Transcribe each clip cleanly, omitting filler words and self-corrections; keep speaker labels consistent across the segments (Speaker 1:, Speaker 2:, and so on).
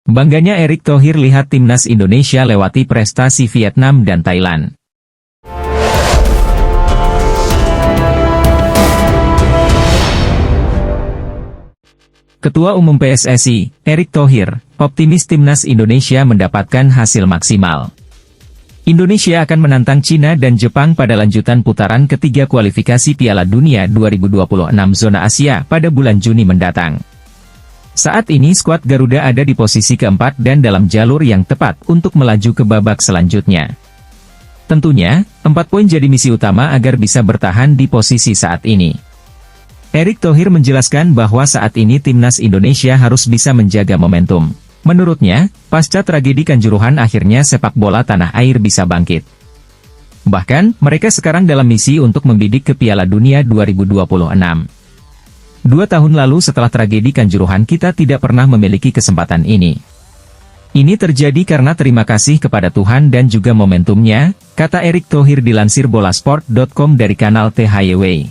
Speaker 1: Bangganya Erick Thohir lihat timnas Indonesia lewati prestasi Vietnam dan Thailand. Ketua Umum PSSI, Erick Thohir, optimis timnas Indonesia mendapatkan hasil maksimal. Indonesia akan menantang Cina dan Jepang pada lanjutan putaran ketiga kualifikasi Piala Dunia 2026 zona Asia pada bulan Juni mendatang. Saat ini skuad Garuda ada di posisi keempat dan dalam jalur yang tepat untuk melaju ke babak selanjutnya. Tentunya, 4 poin jadi misi utama agar bisa bertahan di posisi saat ini. Erick Thohir menjelaskan bahwa saat ini timnas Indonesia harus bisa menjaga momentum. Menurutnya, pasca tragedi Kanjuruhan akhirnya sepak bola tanah air bisa bangkit. Bahkan, mereka sekarang dalam misi untuk membidik ke Piala Dunia 2026. 2 tahun lalu setelah tragedi Kanjuruhan kita tidak pernah memiliki kesempatan ini. Ini terjadi karena terima kasih kepada Tuhan dan juga momentumnya, kata Erick Thohir dilansir bolasport.com dari kanal THYW.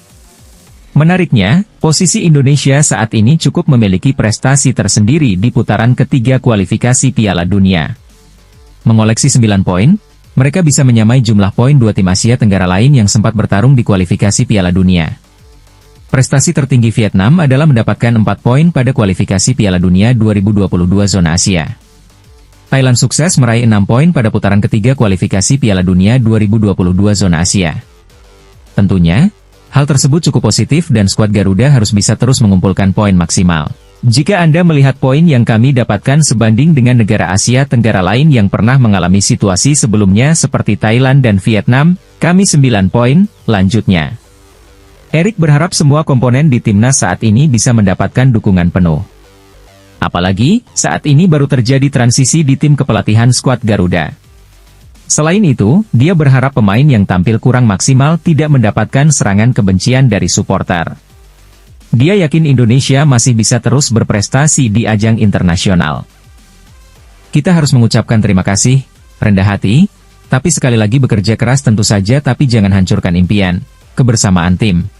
Speaker 1: Menariknya, posisi Indonesia saat ini cukup memiliki prestasi tersendiri di putaran ketiga kualifikasi Piala Dunia. Mengoleksi 9 poin, mereka bisa menyamai jumlah poin 2 tim Asia Tenggara lain yang sempat bertarung di kualifikasi Piala Dunia. Prestasi tertinggi Vietnam adalah mendapatkan 4 poin pada kualifikasi Piala Dunia 2022 zona Asia. Thailand sukses meraih 6 poin pada putaran ketiga kualifikasi Piala Dunia 2022 zona Asia. Tentunya, hal tersebut cukup positif dan skuad Garuda harus bisa terus mengumpulkan poin maksimal. Jika Anda melihat poin yang kami dapatkan sebanding dengan negara Asia Tenggara lain yang pernah mengalami situasi sebelumnya seperti Thailand dan Vietnam, kami 9 poin, lanjutnya. Erick berharap semua komponen di timnas saat ini bisa mendapatkan dukungan penuh. Apalagi, saat ini baru terjadi transisi di tim kepelatihan skuad Garuda. Selain itu, dia berharap pemain yang tampil kurang maksimal tidak mendapatkan serangan kebencian dari supporter. Dia yakin Indonesia masih bisa terus berprestasi di ajang internasional. Kita harus mengucapkan terima kasih, rendah hati, tapi sekali lagi bekerja keras tentu saja tapi jangan hancurkan impian, kebersamaan tim.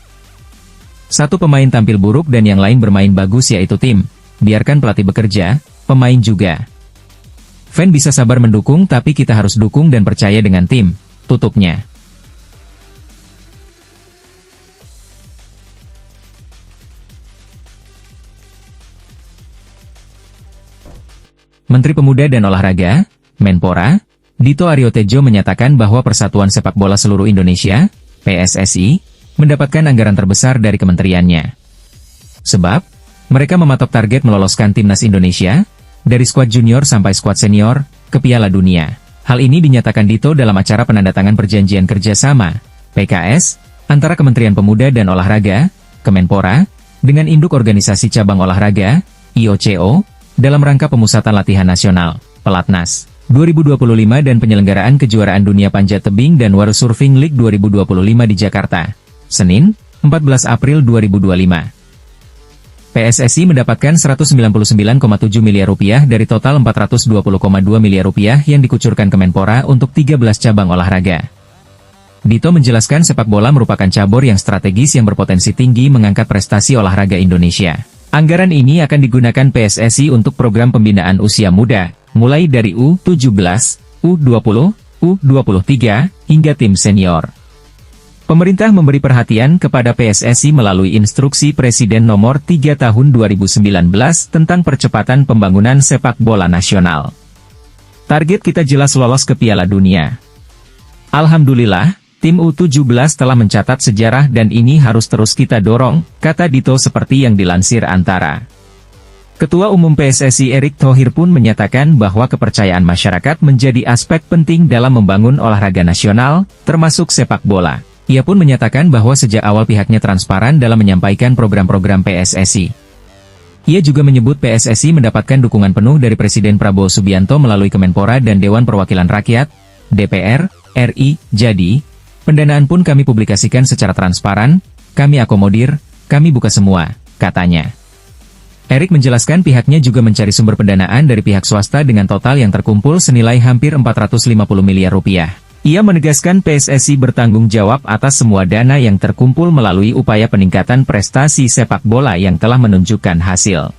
Speaker 1: Satu pemain tampil buruk dan yang lain bermain bagus yaitu tim, biarkan pelatih bekerja, pemain juga. Fan bisa sabar mendukung tapi kita harus dukung dan percaya dengan tim, tutupnya. Menteri Pemuda dan Olahraga, Menpora, Dito Aryo Tejo menyatakan bahwa Persatuan Sepak Bola Seluruh Indonesia, PSSI, mendapatkan anggaran terbesar dari kementeriannya. Sebab, mereka mematok target meloloskan timnas Indonesia, dari skuad junior sampai skuad senior, ke Piala Dunia. Hal ini dinyatakan Dito dalam acara penandatangan perjanjian kerjasama, PKS, antara Kementerian Pemuda dan Olahraga, Kemenpora, dengan induk organisasi cabang olahraga, IOCO, dalam rangka pemusatan latihan nasional, Pelatnas, 2025 dan penyelenggaraan kejuaraan dunia panjat tebing dan Water Surfing League 2025 di Jakarta, Senin, 14 April 2025. PSSI mendapatkan Rp199,7 miliar dari total Rp420,2 miliar yang dikucurkan Kemenpora untuk 13 cabang olahraga. Dito menjelaskan sepak bola merupakan cabur yang strategis yang berpotensi tinggi mengangkat prestasi olahraga Indonesia. Anggaran ini akan digunakan PSSI untuk program pembinaan usia muda, mulai dari U17, U20, U23, hingga tim senior. Pemerintah memberi perhatian kepada PSSI melalui Instruksi Presiden Nomor 3 Tahun 2019 tentang percepatan pembangunan sepak bola nasional. Target kita jelas lolos ke Piala Dunia. Alhamdulillah, tim U17 telah mencatat sejarah dan ini harus terus kita dorong, kata Dito seperti yang dilansir Antara. Ketua Umum PSSI Erick Thohir pun menyatakan bahwa kepercayaan masyarakat menjadi aspek penting dalam membangun olahraga nasional, termasuk sepak bola. Ia pun menyatakan bahwa sejak awal pihaknya transparan dalam menyampaikan program-program PSSI. Ia juga menyebut PSSI mendapatkan dukungan penuh dari Presiden Prabowo Subianto melalui Kemenpora dan Dewan Perwakilan Rakyat, DPR, RI, jadi, pendanaan pun kami publikasikan secara transparan, kami akomodir, kami buka semua, katanya. Erick menjelaskan pihaknya juga mencari sumber pendanaan dari pihak swasta dengan total yang terkumpul senilai hampir Rp450 miliar. Ia menegaskan PSSI bertanggung jawab atas semua dana yang terkumpul melalui upaya peningkatan prestasi sepak bola yang telah menunjukkan hasil.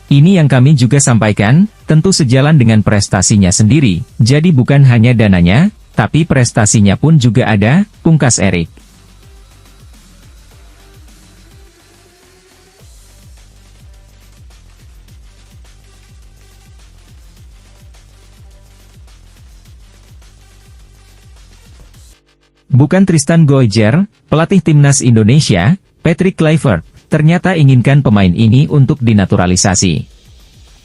Speaker 1: Ini yang kami juga sampaikan, tentu sejalan dengan prestasinya sendiri, jadi bukan hanya dananya, tapi prestasinya pun juga ada, pungkas Erik. Bukan Tristan Goijer, pelatih timnas Indonesia, Patrick Kluivert, ternyata inginkan pemain ini untuk dinaturalisasi.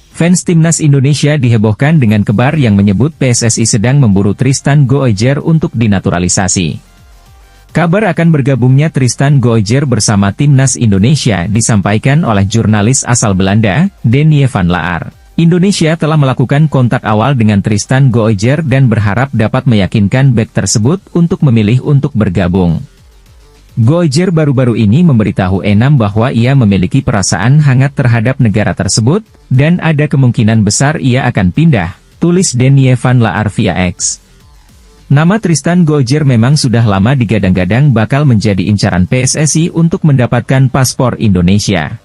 Speaker 1: Fans timnas Indonesia dihebohkan dengan kabar yang menyebut PSSI sedang memburu Tristan Goijer untuk dinaturalisasi. Kabar akan bergabungnya Tristan Goijer bersama timnas Indonesia disampaikan oleh jurnalis asal Belanda, Denie van Laar. Indonesia telah melakukan kontak awal dengan Tristan Goijer dan berharap dapat meyakinkan bek tersebut untuk memilih untuk bergabung. Goijer baru-baru ini memberitahu Enam bahwa ia memiliki perasaan hangat terhadap negara tersebut, dan ada kemungkinan besar ia akan pindah, tulis Denie van Laar via X. Nama Tristan Goijer memang sudah lama digadang-gadang bakal menjadi incaran PSSI untuk mendapatkan paspor Indonesia.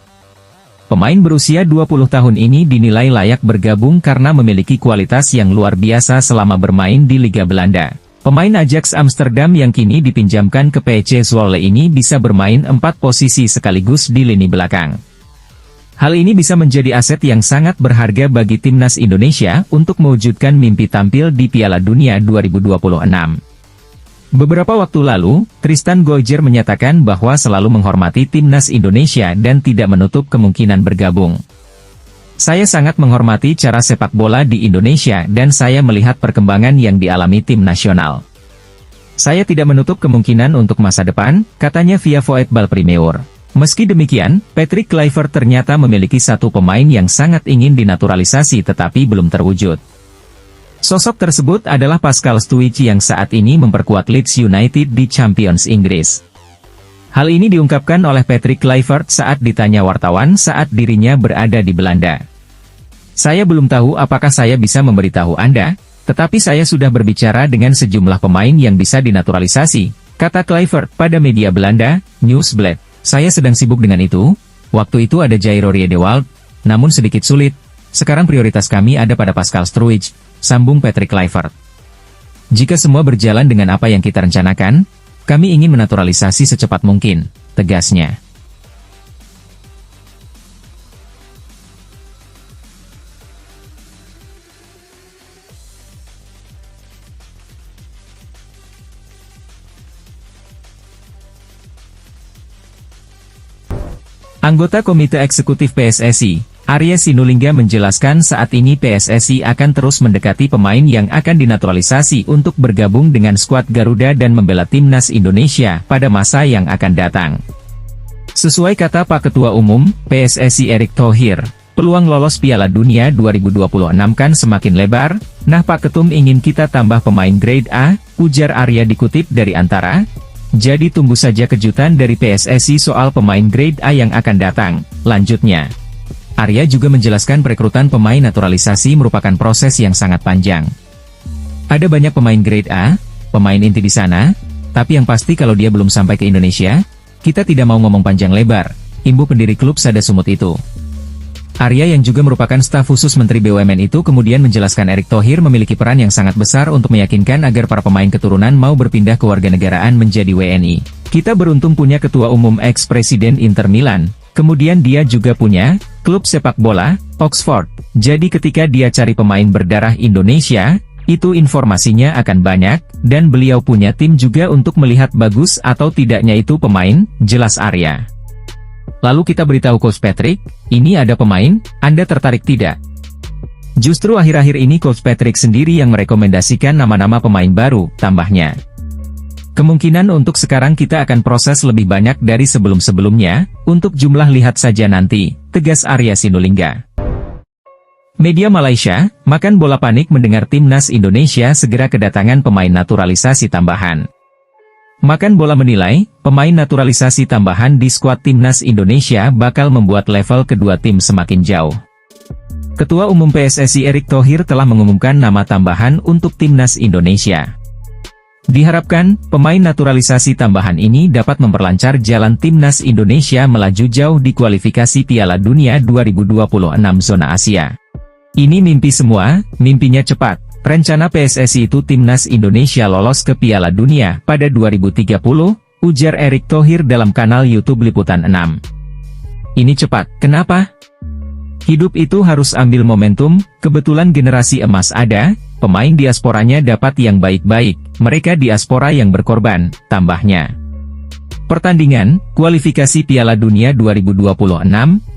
Speaker 1: Pemain berusia 20 tahun ini dinilai layak bergabung karena memiliki kualitas yang luar biasa selama bermain di Liga Belanda. Pemain Ajax Amsterdam yang kini dipinjamkan ke PSV Zwolle ini bisa bermain 4 posisi sekaligus di lini belakang. Hal ini bisa menjadi aset yang sangat berharga bagi timnas Indonesia untuk mewujudkan mimpi tampil di Piala Dunia 2026. Beberapa waktu lalu, Tristan Goijer menyatakan bahwa selalu menghormati timnas Indonesia dan tidak menutup kemungkinan bergabung. Saya sangat menghormati cara sepak bola di Indonesia dan saya melihat perkembangan yang dialami tim nasional. Saya tidak menutup kemungkinan untuk masa depan, katanya via Voetbal Premier. Meski demikian, Patrick Kluivert ternyata memiliki satu pemain yang sangat ingin dinaturalisasi tetapi belum terwujud. Sosok tersebut adalah Pascal Stuici yang saat ini memperkuat Leeds United di Champions Inggris. Hal ini diungkapkan oleh Patrick Kluivert saat ditanya wartawan saat dirinya berada di Belanda. Saya belum tahu apakah saya bisa memberitahu Anda, tetapi saya sudah berbicara dengan sejumlah pemain yang bisa dinaturalisasi, kata Kluivert pada media Belanda, Nieuwsblad. Saya sedang sibuk dengan itu, waktu itu ada Jairo Riedewald, namun sedikit sulit, sekarang prioritas kami ada pada Pascal Struij, sambung Patrick Kluivert. Jika semua berjalan dengan apa yang kita rencanakan, kami ingin menaturalisasi secepat mungkin, tegasnya. Anggota Komite Eksekutif PSSI, Arya Sinulinga menjelaskan saat ini PSSI akan terus mendekati pemain yang akan dinaturalisasi untuk bergabung dengan skuad Garuda dan membela timnas Indonesia pada masa yang akan datang. Sesuai kata Pak Ketua Umum, PSSI Erick Thohir, peluang lolos Piala Dunia 2026 kan semakin lebar, nah Pak Ketum ingin kita tambah pemain grade A, ujar Arya dikutip dari Antara. Jadi tunggu saja kejutan dari PSSI soal pemain grade A yang akan datang, lanjutnya. Arya juga menjelaskan perekrutan pemain naturalisasi merupakan proses yang sangat panjang. Ada banyak pemain grade A, pemain inti di sana, tapi yang pasti kalau dia belum sampai ke Indonesia, kita tidak mau ngomong panjang lebar, imbu pendiri klub Sada Sumut itu. Arya yang juga merupakan staf khusus Menteri BUMN itu kemudian menjelaskan Erick Thohir memiliki peran yang sangat besar untuk meyakinkan agar para pemain keturunan mau berpindah kewarganegaraan menjadi WNI. Kita beruntung punya Ketua Umum ex-Presiden Inter Milan, kemudian dia juga punya klub sepak bola, Oxford. Jadi ketika dia cari pemain berdarah Indonesia, itu informasinya akan banyak, dan beliau punya tim juga untuk melihat bagus atau tidaknya itu pemain, jelas Arya. Lalu kita beritahu Coach Patrick, ini ada pemain, Anda tertarik tidak? Justru akhir-akhir ini Coach Patrick sendiri yang merekomendasikan nama-nama pemain baru, tambahnya. Kemungkinan untuk sekarang kita akan proses lebih banyak dari sebelum-sebelumnya, untuk jumlah lihat saja nanti, tegas Arya Sinulinga. Media Malaysia, makan bola panik mendengar timnas Indonesia segera kedatangan pemain naturalisasi tambahan. Makan bola menilai, pemain naturalisasi tambahan di skuad timnas Indonesia bakal membuat level kedua tim semakin jauh. Ketua Umum PSSI Erick Thohir telah mengumumkan nama tambahan untuk timnas Indonesia. Diharapkan, pemain naturalisasi tambahan ini dapat memperlancar jalan timnas Indonesia melaju jauh di kualifikasi Piala Dunia 2026 zona Asia. Ini mimpi semua, mimpinya cepat. Rencana PSSI itu timnas Indonesia lolos ke Piala Dunia pada 2030, ujar Erick Thohir dalam kanal YouTube Liputan 6. Ini cepat, kenapa? Hidup itu harus ambil momentum, kebetulan generasi emas ada, pemain diasporanya dapat yang baik-baik, mereka diaspora yang berkorban, tambahnya. Pertandingan, kualifikasi Piala Dunia 2026,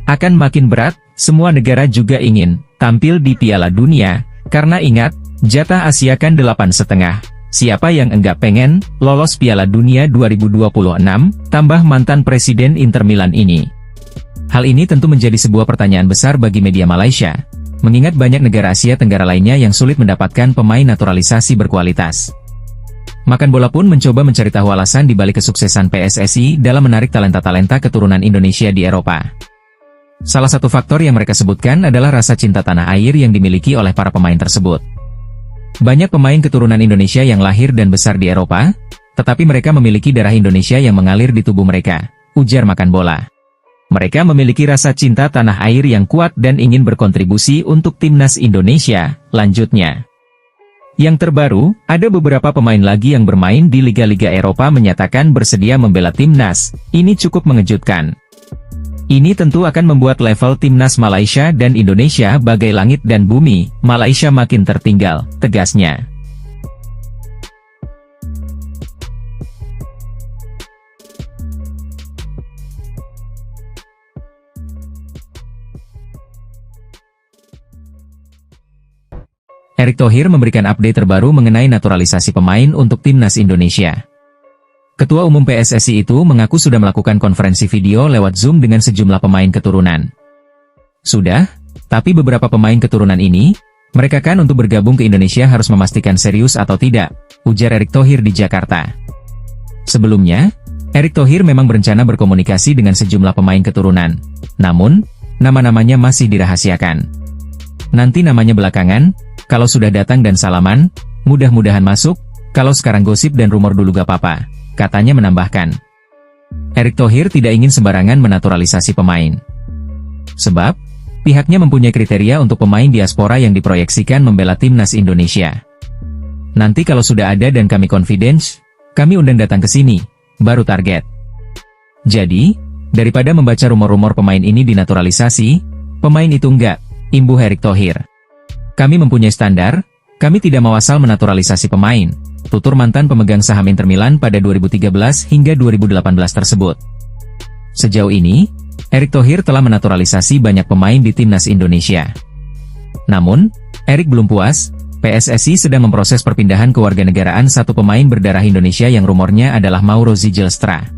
Speaker 1: akan makin berat, semua negara juga ingin tampil di Piala Dunia, karena ingat, jatah Asia kan 8,5. Siapa yang enggak pengen lolos Piala Dunia 2026, tambah mantan Presiden Inter Milan ini. Hal ini tentu menjadi sebuah pertanyaan besar bagi media Malaysia, mengingat banyak negara Asia Tenggara lainnya yang sulit mendapatkan pemain naturalisasi berkualitas. Makan Bola pun mencoba mencari tahu alasan di balik kesuksesan PSSI dalam menarik talenta-talenta keturunan Indonesia di Eropa. Salah satu faktor yang mereka sebutkan adalah rasa cinta tanah air yang dimiliki oleh para pemain tersebut. Banyak pemain keturunan Indonesia yang lahir dan besar di Eropa, tetapi mereka memiliki darah Indonesia yang mengalir di tubuh mereka, ujar Makan Bola. Mereka memiliki rasa cinta tanah air yang kuat dan ingin berkontribusi untuk timnas Indonesia, lanjutnya. Yang terbaru, ada beberapa pemain lagi yang bermain di liga-liga Eropa menyatakan bersedia membela timnas, ini cukup mengejutkan. Ini tentu akan membuat level timnas Malaysia dan Indonesia bagai langit dan bumi, Malaysia makin tertinggal, tegasnya. Erick Thohir memberikan update terbaru mengenai naturalisasi pemain untuk timnas Indonesia. Ketua Umum PSSI itu mengaku sudah melakukan konferensi video lewat Zoom dengan sejumlah pemain keturunan. Sudah, tapi beberapa pemain keturunan ini, mereka kan untuk bergabung ke Indonesia harus memastikan serius atau tidak, ujar Erick Thohir di Jakarta. Sebelumnya, Erick Thohir memang berencana berkomunikasi dengan sejumlah pemain keturunan, namun, nama-namanya masih dirahasiakan. Nanti namanya belakangan, kalau sudah datang dan salaman, mudah-mudahan masuk, kalau sekarang gosip dan rumor dulu gak apa-apa, katanya menambahkan. Erick Thohir tidak ingin sembarangan menaturalisasi pemain. Sebab, pihaknya mempunyai kriteria untuk pemain diaspora yang diproyeksikan membela timnas Indonesia. Nanti kalau sudah ada dan kami confidence, kami undang datang ke sini, baru target. Jadi, daripada membaca rumor-rumor pemain ini dinaturalisasi, pemain itu enggak, imbuh Erick Thohir. Kami mempunyai standar, kami tidak mau asal menaturalisasi pemain, tutur mantan pemegang saham Inter Milan pada 2013 hingga 2018 tersebut. Sejauh ini, Erick Thohir telah menaturalisasi banyak pemain di timnas Indonesia. Namun, Erick belum puas, PSSI sedang memproses perpindahan kewarganegaraan satu pemain berdarah Indonesia yang rumornya adalah Mauro Zijlstra.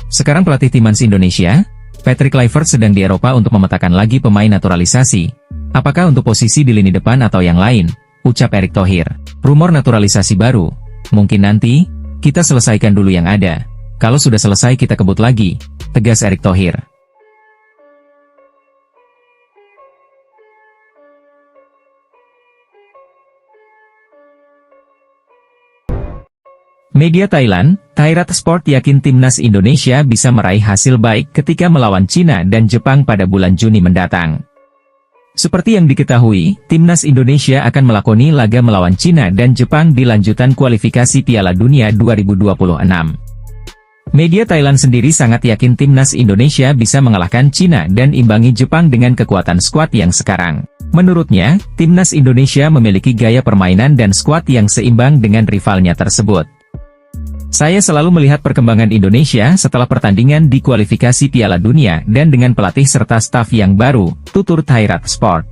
Speaker 1: Sekarang pelatih timnas Indonesia, Patrick Kluivert sedang di Eropa untuk memetakan lagi pemain naturalisasi. Apakah untuk posisi di lini depan atau yang lain, ucap Erick Thohir. Rumor naturalisasi baru, mungkin nanti, kita selesaikan dulu yang ada. Kalau sudah selesai kita kebut lagi, tegas Erick Thohir. Media Thailand, Thairat Sport yakin timnas Indonesia bisa meraih hasil baik ketika melawan Cina dan Jepang pada bulan Juni mendatang. Seperti yang diketahui, timnas Indonesia akan melakoni laga melawan Cina dan Jepang di lanjutan kualifikasi Piala Dunia 2026. Media Thailand sendiri sangat yakin timnas Indonesia bisa mengalahkan Cina dan imbangi Jepang dengan kekuatan skuad yang sekarang. Menurutnya, timnas Indonesia memiliki gaya permainan dan skuad yang seimbang dengan rivalnya tersebut. Saya selalu melihat perkembangan Indonesia setelah pertandingan di kualifikasi Piala Dunia dan dengan pelatih serta staf yang baru, tutur Thairat Sport.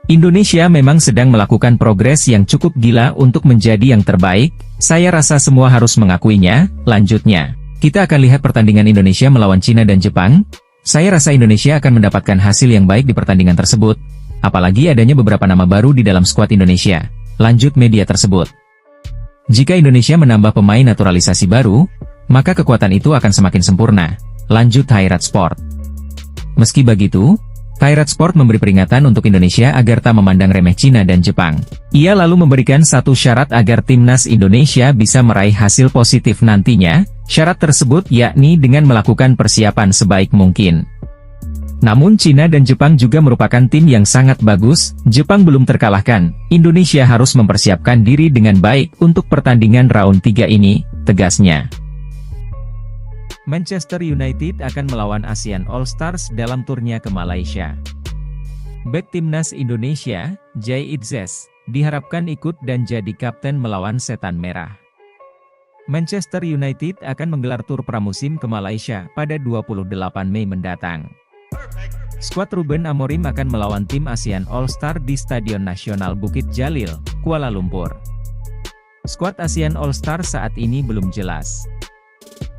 Speaker 1: Indonesia memang sedang melakukan progres yang cukup gila untuk menjadi yang terbaik, saya rasa semua harus mengakuinya, lanjutnya. Kita akan lihat pertandingan Indonesia melawan Cina dan Jepang, saya rasa Indonesia akan mendapatkan hasil yang baik di pertandingan tersebut, apalagi adanya beberapa nama baru di dalam skuad Indonesia, lanjut media tersebut. Jika Indonesia menambah pemain naturalisasi baru, maka kekuatan itu akan semakin sempurna, lanjut Thairat Sport. Meski begitu, Kairat Sport memberi peringatan untuk Indonesia agar tak memandang remeh Cina dan Jepang. Ia lalu memberikan satu syarat agar timnas Indonesia bisa meraih hasil positif nantinya, syarat tersebut yakni dengan melakukan persiapan sebaik mungkin. Namun Cina dan Jepang juga merupakan tim yang sangat bagus, Jepang belum terkalahkan, Indonesia harus mempersiapkan diri dengan baik untuk pertandingan round 3 ini, tegasnya. Manchester United akan melawan ASEAN All-Stars dalam turnya ke Malaysia. Bek timnas Indonesia, Jay Itzes, diharapkan ikut dan jadi kapten melawan Setan Merah. Manchester United akan menggelar tur pramusim ke Malaysia pada 28 Mei mendatang. Skuad Ruben Amorim akan melawan tim ASEAN All-Star di Stadion Nasional Bukit Jalil, Kuala Lumpur. Skuad ASEAN All-Star saat ini belum jelas.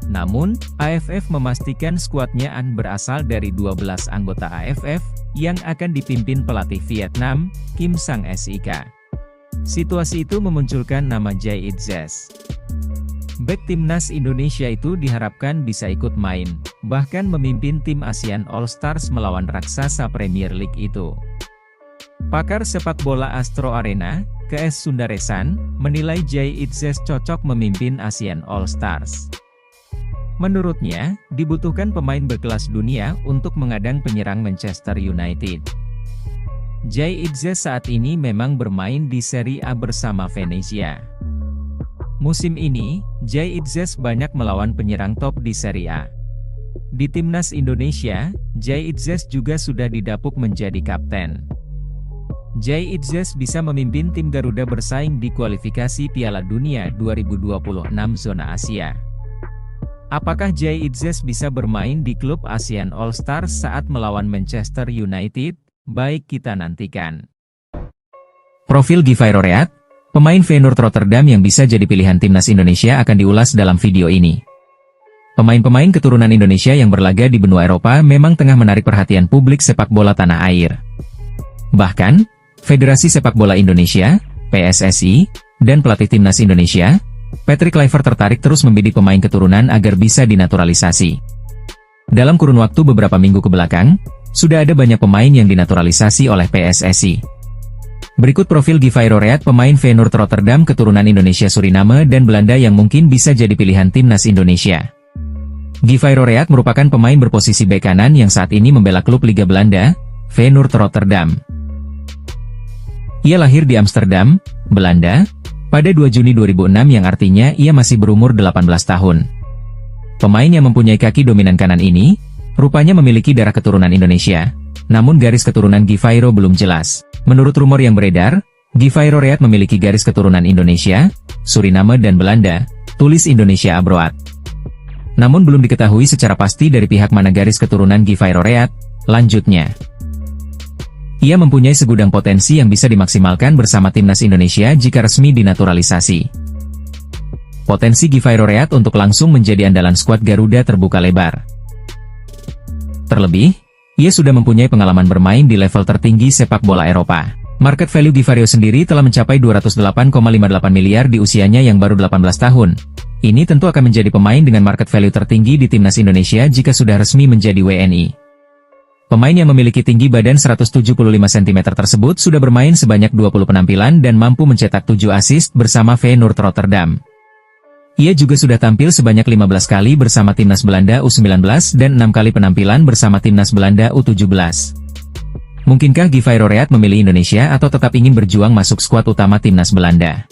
Speaker 1: Namun, AFF memastikan skuadnya berasal dari 12 anggota AFF, yang akan dipimpin pelatih Vietnam, Kim Sang-sik. Situasi itu memunculkan nama Jay Itzes. Bek timnas Indonesia itu diharapkan bisa ikut main, bahkan memimpin tim ASEAN All-Stars melawan raksasa Premier League itu. Pakar sepak bola Astro Arena, KS Sundaresan, menilai Jay Itzes cocok memimpin ASEAN All-Stars. Menurutnya, dibutuhkan pemain berkelas dunia untuk mengadang penyerang Manchester United. Jay Itzes saat ini memang bermain di Serie A bersama Venezia. Musim ini, Jay Itzes banyak melawan penyerang top di Serie A. Di timnas Indonesia, Jay Itzes juga sudah didapuk menjadi kapten. Jay Itzes bisa memimpin tim Garuda bersaing di kualifikasi Piala Dunia 2026 zona Asia. Apakah Jay Itzes bisa bermain di klub ASEAN All-Stars saat melawan Manchester United? Baik, kita nantikan. Profil Givay Roreat, pemain Feyenoord Rotterdam yang bisa jadi pilihan timnas Indonesia akan diulas dalam video ini. Pemain-pemain keturunan Indonesia yang berlaga di benua Eropa memang tengah menarik perhatian publik sepak bola tanah air. Bahkan, Federasi Sepak Bola Indonesia, PSSI, dan pelatih timnas Indonesia, Patrick Kluivert tertarik terus membidik pemain keturunan agar bisa dinaturalisasi. Dalam kurun waktu beberapa minggu kebelakang, sudah ada banyak pemain yang dinaturalisasi oleh PSSI. Berikut profil Givay Roreat, pemain Feyenoord Rotterdam keturunan Indonesia, Suriname, dan Belanda yang mungkin bisa jadi pilihan timnas Indonesia. Givay Roreat merupakan pemain berposisi bek kanan yang saat ini membela klub Liga Belanda, Feyenoord Rotterdam. Ia lahir di Amsterdam, Belanda, pada 2 Juni 2006 yang artinya ia masih berumur 18 tahun. Pemain yang mempunyai kaki dominan kanan ini, rupanya memiliki darah keturunan Indonesia, namun garis keturunan Givay belum jelas. Menurut rumor yang beredar, Givay Roreat memiliki garis keturunan Indonesia, Suriname dan Belanda, tulis Indonesia Abroad. Namun belum diketahui secara pasti dari pihak mana garis keturunan Givay Roreat, lanjutnya. Ia mempunyai segudang potensi yang bisa dimaksimalkan bersama timnas Indonesia jika resmi dinaturalisasi. Potensi Givay Roreat untuk langsung menjadi andalan skuad Garuda terbuka lebar. Terlebih, ia sudah mempunyai pengalaman bermain di level tertinggi sepak bola Eropa. Market value Givay sendiri telah mencapai 208,58 miliar di usianya yang baru 18 tahun. Ini tentu akan menjadi pemain dengan market value tertinggi di timnas Indonesia jika sudah resmi menjadi WNI. Pemain yang memiliki tinggi badan 175 cm tersebut sudah bermain sebanyak 20 penampilan dan mampu mencetak 7 assist bersama Feyenoord Rotterdam. Ia juga sudah tampil sebanyak 15 kali bersama timnas Belanda U19 dan 6 kali penampilan bersama timnas Belanda U17. Mungkinkah Givay Roreat memilih Indonesia atau tetap ingin berjuang masuk skuad utama timnas Belanda?